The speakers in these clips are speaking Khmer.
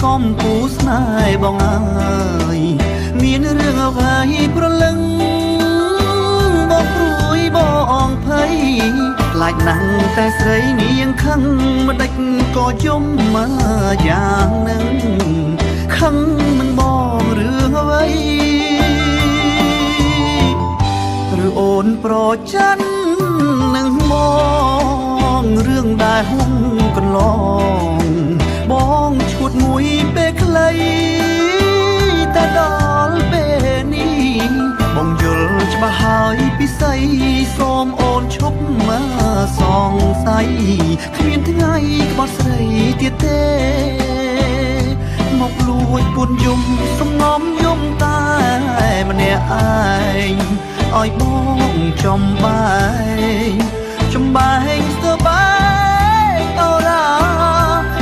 កុំពូស្នេហ៍បងអើយមានរឿងអ្វីប្រលឹងបងព្រួយបងភ័យខ្លាចណាស់តែស្រីនាងខឹងមិនដេចក៏យំមកយ៉ាងនឹងខឹងមិនបងរឿងអ្វីឬអូនប្រច័ណ្ឌនឹងបងរឿងដែលហុំកន្លងបងឈួតមួយពេលខ្លីតែដល់ពេលនេះបងយល់ច្បាស់ហើយពិសីសូមអូនឈប់មកសង្ស័យគ្មានថ្ងៃក្បត់ស្រីទៀតទេមកលួចពួនយំសំងំយំតែម្នាក់ឯងឲ្យបងចំបែងស្ទើបែងអូរ៉ា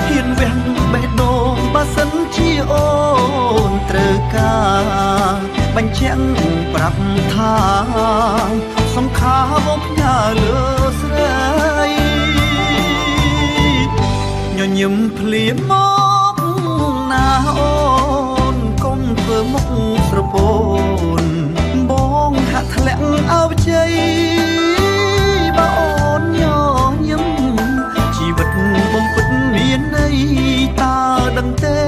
ហ៊ានវះបេះដូងបើសិនជាអូនត្រូវការបញ្ជាក់ប្រាប់ថាសង្ខារបងផ្ញើលើស្រីញញឹមភ្លាមមកណាអូនកុំធ្វើមុខស្រពោនបងហាក់ធ្លាក់អោបជ័យបើអូនញញឹមជីវិតបងពិតមានន័យតើដឹងទេ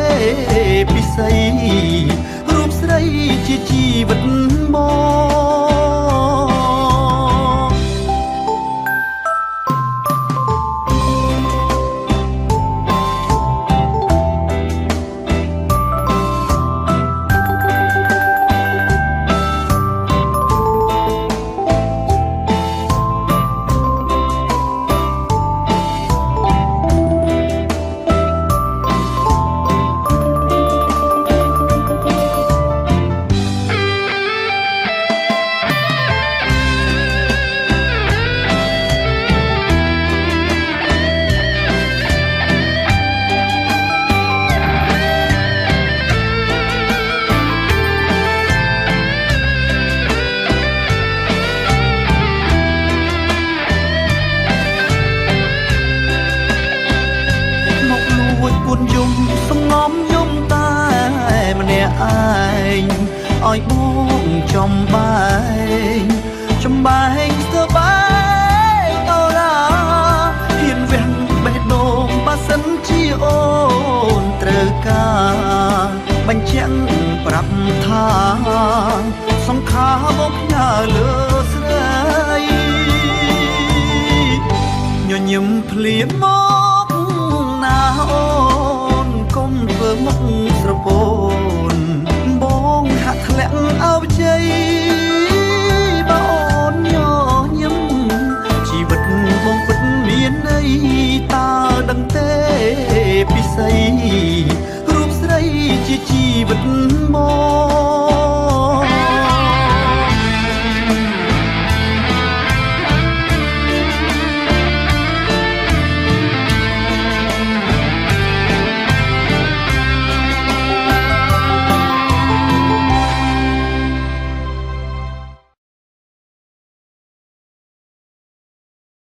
ពិសីរូបស្រីជាជីវិតបងយំសំងំយំតែម្នាក់ឯងឲ្យបងចំបែងស្ទើបែងអូរ៉ាហ៊ានវះបេះដូងបើសិនជាអូនត្រូវការបញ្ជាក់ប្រាប់ថាសង្ខារបងផ្ញើលើស្រីញញឹមភ្លាមមកណាអូកុំធ្វើមុខស្រពោនបងហាក់ធ្លាក់អោបជ័យបើអូនញញឹមជីវិតបងពិតមានន័យតើដឹងទេពិសីរូបស្រីជាជីវិត